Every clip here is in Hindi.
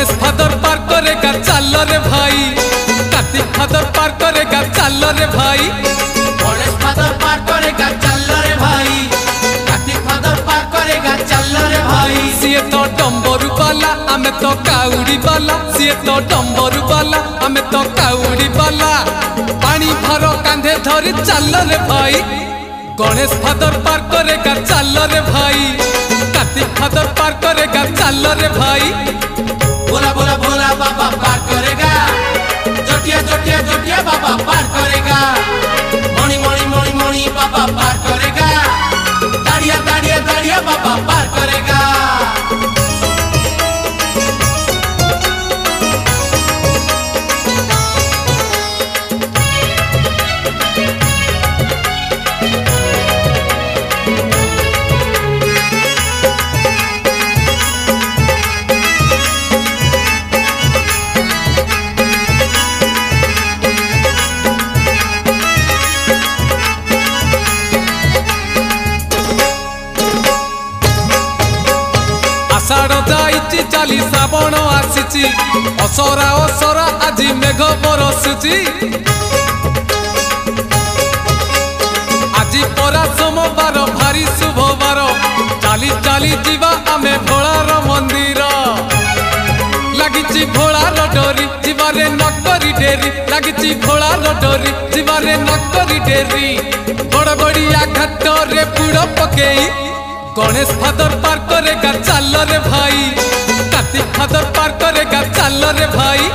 गणेश फादर पार करेगा चल रे भाई, कार्तिक फादर पार करेगा चल रे भाई, गणेश फादर पार करेगा चल रे भाई, कार्तिक फादर पार करेगा चल रे भाई। सीए तो डंबरू बाला आमे तो काउड़ी बाला, सीए तो डंबरू बाला आमे तो काउड़ी बाला, पानी भर कांधे धरी चल रे भाई, गणेश फादर पार करेगा चल रे भाई, कार्तिक फादर पार करेगा चल रे भाई। बोला बोला बोला बाबा पार करेगा, जोटिया जोटिया जोटिया बाबा पार करेगा, मणि मणि मणि मणि बाबा पार करेगा, दाड़िया दाड़िया दाड़िया बाबा पार करेगा। आषाढ़ जाइछि चाली श्रावण आसिछि, असरा असरा आज मेघ बरसुछि, आज परा सोमवार भारी शुभवार, चाली चाली जीवा आमे भोलार मंदिर, लागिछि भोलार डोरी जीवारे नकरी डेरी, लागिछि भोलार डोरी जीवारे नकरी डेरी, बड़ बड़िया घाट रे बुड़ पकेई गणेश फादर पार करेगा चल रे भाई, कार्तिक फादर पार करेगा चल रे भाई।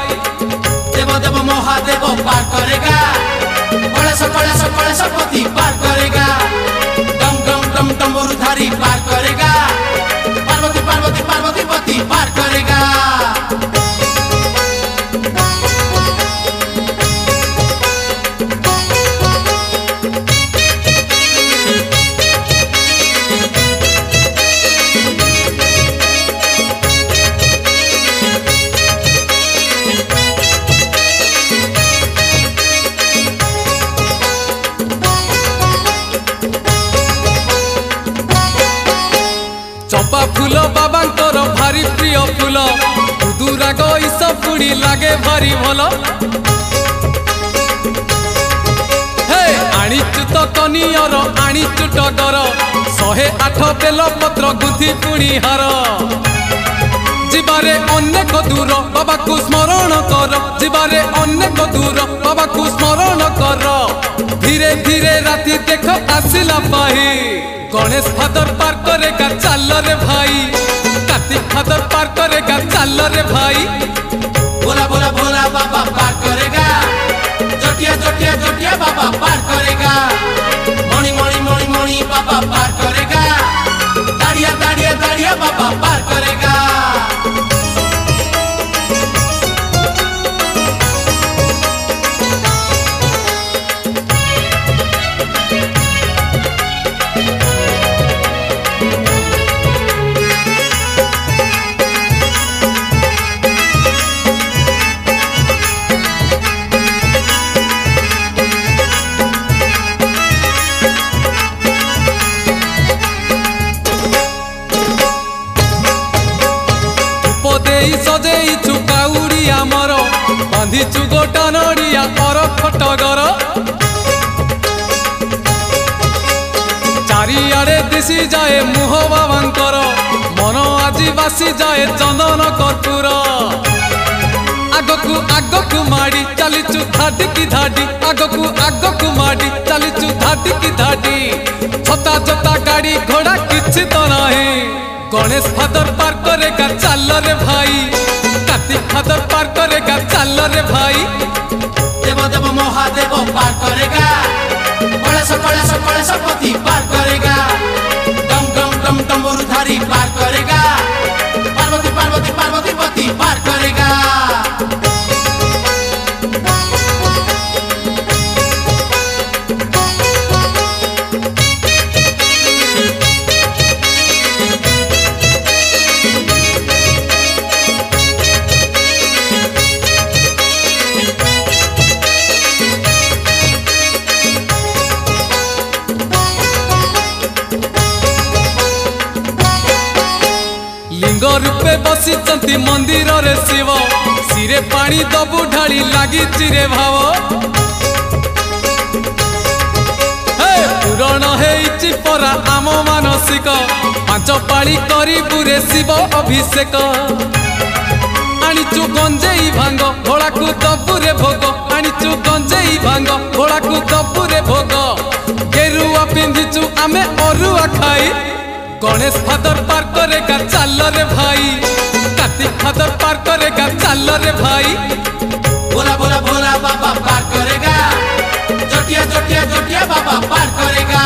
देव देव महादेव पार करेगा, गणेश गणपति पार करेगा, डम डम डम डमरूधारी पार करेगा, पार्वती पार्वती पार्वती पति पार करेगा। चंपा फूल बाबांकर भारी प्रिय फूल, दुराग ईस पुड़ी लागे भारी भल, हे आनीचु तो कनियर आनीचु टगर, 108 बेल पत्र गुंथि पुणी हार, जीवारे अनेक दूर बाबा को स्मरण कर, जीवारे अनेक दूर बाबा को स्मरण कर, धीरे धीरे राति देख आसिला पाही, गणेश फादर पार करेगा चल रे भाई, कार्तिक फादर पार करेगा चल रे भाई। बोला बोला बोला बाबा पार करेगा, जोटिया जोटिया जोटिया बाबा पार करेगा, मणि मणि मणि मणि बाबा पार करेगा, दाड़िया दाड़िया दाड़िया बाबा पार करेगा। सजेइछु काउड़ी आमर, बांधिछु गोटा नड़िया और खटगर, चारिआडे दिशी जाए मुह बाबांकर, मन आजी बासी जाए चंदन कर्पूर, आगकु आगकु माड़ी चलीचु धाडी की धाडी, आगकु आगकु माड़ी चलीचु धाडी की धाडी, छता छता गाड़ी घोड़ा किछि तो नहीं, गणेश फादर पार करेगा चल रे भाई, कार्तिक फादर पार करेगा चल रे भाई। देव देव महादेव पार करेगा, गणेश गणपति पार करेगा, डम डम डम डमरूधारी पार करेगा, पार्वती पार्वती पार्वती पति पार करेगा। रूपे बसिचंती मंदिर रे शिव सिरे पानी दबु ढाली लागी रे भाव पूरण हेइछि परा आम मानसिक पांच पाली करी बुरे शिव अभिषेक आनिचु गंजेई भांग भोलाकु दबुरे भोग आनिचु गंजेई भांग भोलाकु दबुरे भोग गेरुआ पिंधिचु आमे अरुआ खाई गणेश फादर पार करेगा चाल रे भाई कार्तिक फादर पार करेगा चाल रे भाई भोला भोला भोला बाबा पार करेगा जोटिया जोटिया जोटिया बाबा पार करेगा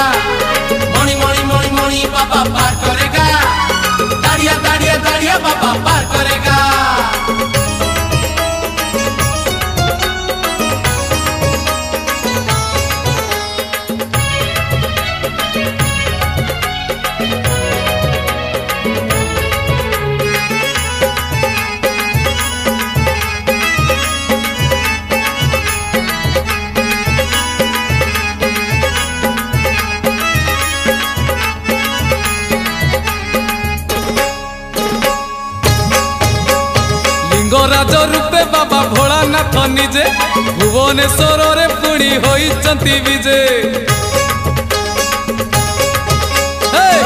मणि मणि मणि मणि बाबा पार करेगा दाड़िया दाड़िया दाड़िया बाबा पार करेगा राज रूपे बाबा भोलानाथ निजे भुवनेश्वर रे पुणी होइचंती विजे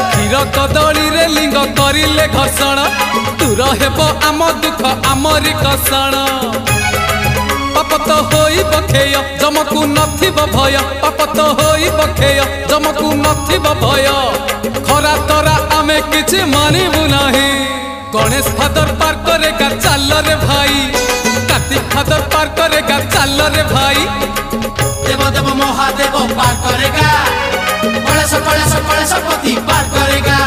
क्षीर कदली रे लिंग करिले घर्षण दूर हेब आम दुख आमरी कषण पाप तो होई बखेय जमकु नथिब भय पाप तो होई बखेय जमकु नथिब भय खरा तरा आमे किछि मानिबु नाही गणेश फादर पार करेगा चाल रे भाई कार्तिक फादर पार करेगा चाल रे भाई देव देव महादेव पार करेगा कलेश पति पार करेगा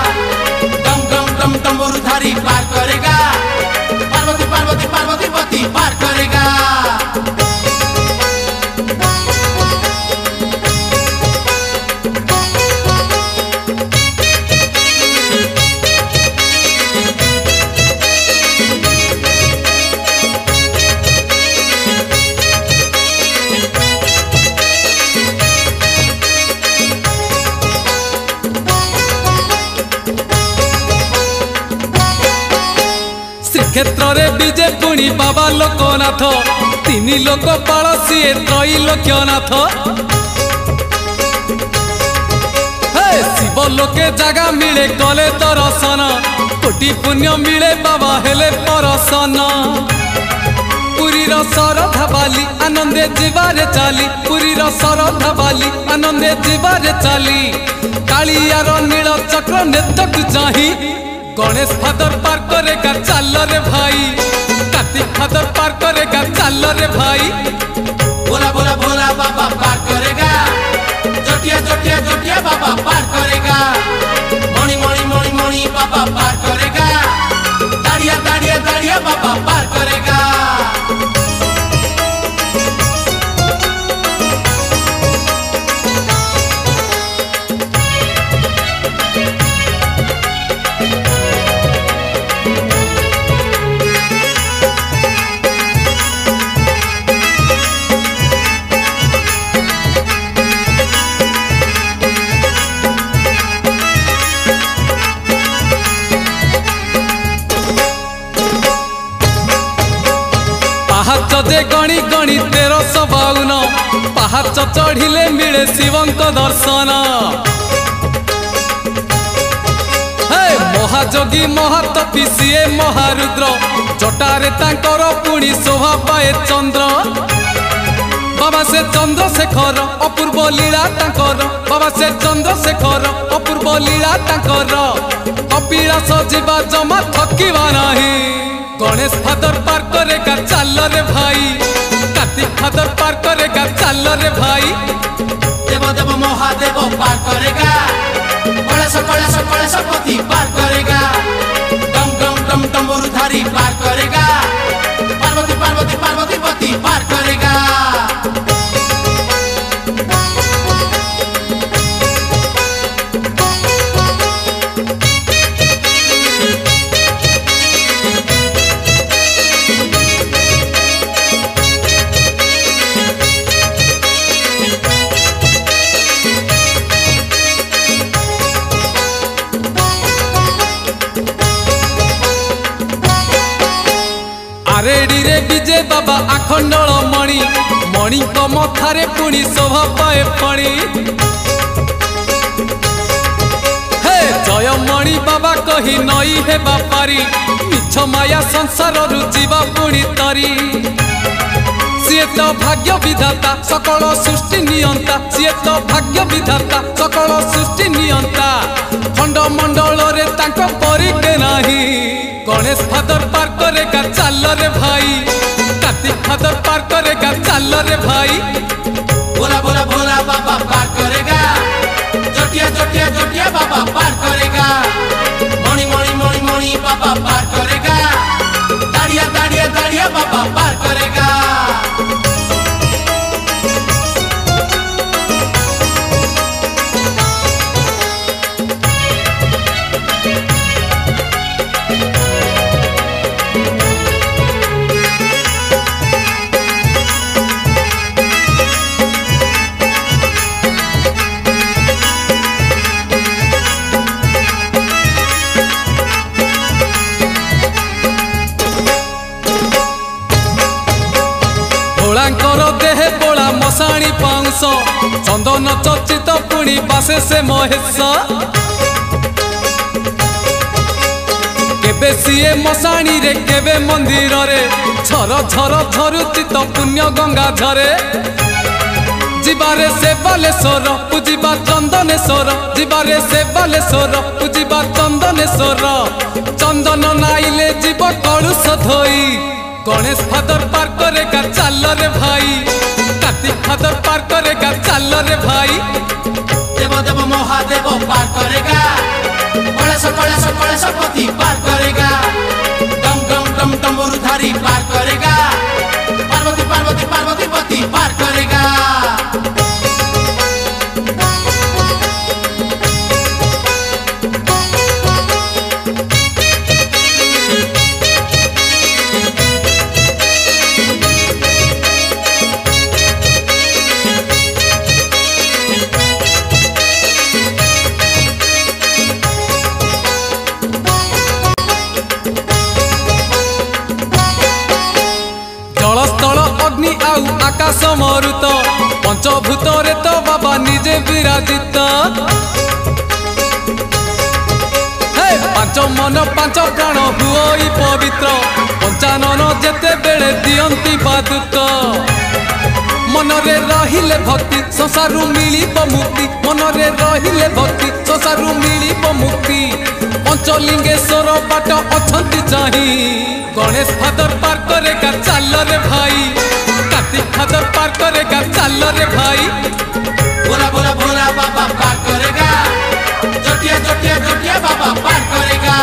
डम डम डम डमरुधारी पार करेगा पार्वती पार्वती पार्वती पति पार करेगा क्षेत्र रे विजे पुणी बाबा लोकनाथ तीन लोक पाल सीए त्रैलोक्यनाथ शिव लोके जगह मिले कले दर्शन कोटि पुण्य मिले बाबा हेले परसन पुरी सरधा बाली आनंदे जीवारे चाली पुरी सरधा बाली आनंदे जीवारे चाली कालियार नील चक्र नेतक चाही गणेश फादर पार करेगा चाल रे भाई कार्तिक फादर पार करेगा चाल रे भाई भोला भोला भोला बाबा पार करेगा जोटिया जोटिया जोटिया बाबा पार करेगा मणि मणि मणि मणि बाबा पार करेगा दाड़िया दाड़िया दाड़िया बाबा पार करेगा पाहाच जे गणी गणी 1352 पाहाच चढ़िले मिले शिवंक दर्शन महाजोगी महातपी सीए महारुद्र जटारे तांकर पुणी शोभा पाए चंद्र बाबा से चंद्रशेखर अपूर्व लीला तांकर बाबा से चंद्रशेखर अपूर्व लीला तांकर कपिलास जीवा जमा थकिबा नाही गणेश फादर पार करेगा चाल रे भाई कार्तिक फादर पार करेगा चाल रे भाई देव देव महादेव पार करेगा कलेश पति पार करेगा डम डम डम डमरुधारी पार करेगा पार्वती पार्वती पार्वती पति पार करेगा रे विजे बाबा आखंडल मणि मणि मथारे पुणी शोभा पाए फणी हे जय मणि बाबा कही नई हे बापारी मिछ माया संसार रुचिबा पुणी तरी सीए तो भाग्य विधाता सकल सृष्टि नियंता सीए तो भाग्य विधाता सकल सृष्टि नियंता खंडमंडल रे तांको परी के नाही गणेश फादर पार करेगा चल रे भाई कार्तिक फादर पार करेगा चल रे भाई भोला भोला भोला बाबा पार करेगा जटिया जटिया जटिया बाबा पार करेगा मणि मणि मणि मणि बाबा पार करेगा दाड़िया दाड़िया दाड़िया बाबा पार करेगा देहे बोला मशाणी पाउंस चंदन चर्चित पुणी बासे से महेश केबे सीए मशाणी रे केबे मंदिर रे झर झर झरुची तो पुण्य गंगा झरे जीवारे से बालेश्वर पूजिबा चंदनेश्वर जीवारे से बालेश्वर पूजिबा चंदनेश्वर चंदन नाइले जीव कलुष धोई गणेश फादर पार करेगा चल रे भाई कार्तिक फादर पार करेगा चल रे भाई देव देव महादेव पार करेगा कलश कलश कलशपति पार करेगा डम डम डम डमरुधारी पार करेगा पार्वती पार्वती पार्वती पति पार करेगा आकाश मरुत पंचभूत रे तो बाबा निजे विराजित पांच मन पांच प्राण हुई पवित्र पंचानन जेते बेले दियंती बादुत मन रे रहिले भक्ति संसारु मिलिब मुक्ति मन रे रहिले भक्ति संसारु मिलिब मुक्ति पंचलिंगेश्वर बाट अछंती चाही गणेश फादर पार करेगा चल रे भाई कार्तिक फादर पार करेगा चल रे भाई भोला भोला भोला बाबा पार करेगा जटिया जटिया जटिया बाबा पार करेगा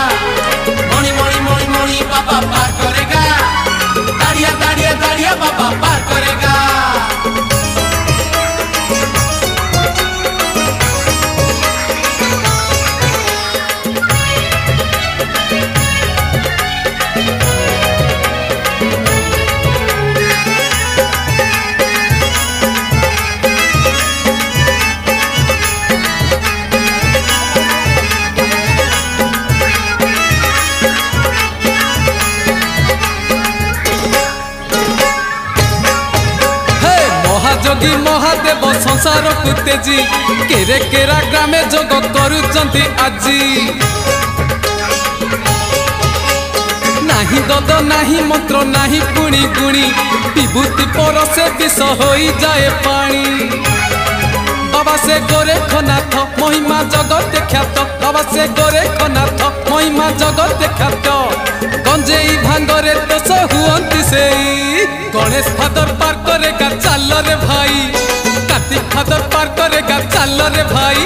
मणि मणि मणि मणि बाबा पार करेगा दाड़िया दाड़िया दाड़िया बाबा पार करेगा जोगी महादेव संसार को तेजी केरे केरा ग्रामे जोग करुचंती आजी नाही दद नाही मंत्र नाही पुणी गुणी विभूति परसे विष होई जाए पानी बाबा से गोरेखनाथ महिमा जगत ख्यात बाबा से गोरेखनाथ महिमा जगत ख्यात गंजेई भांगरे दोष हुअंती से गणेश फादर पार करेगा चल रे भाई कार्तिक फादर पार करेगा चल रे भाई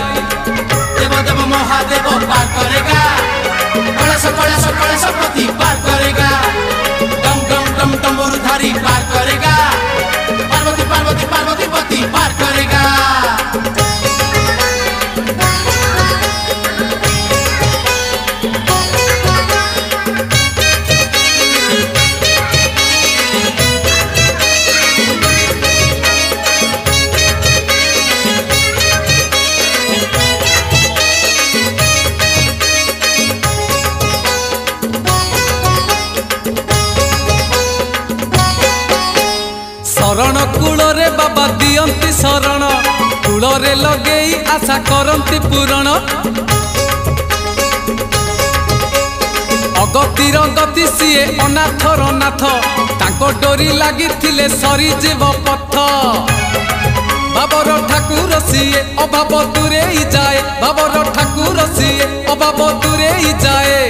देव देव महादेव पार करेगा कलश कलश कलशपति पार करेगा डम डम डम डमरुधारी पार करेगा पार्वती पार्वती पार्वती पति पार करेगा कूଳରେ बाबा दियंती शरण कूଳରେ लगेई आशा करंती पूरण अगतिर गति सीए अनाथर नाथ तांको डोरी लागिथिले सरीजीव पथ बाबर ठाकुर सीए अभाव दूरे जाए बाबर ठाकुर सीए अभाव दूरे जाए।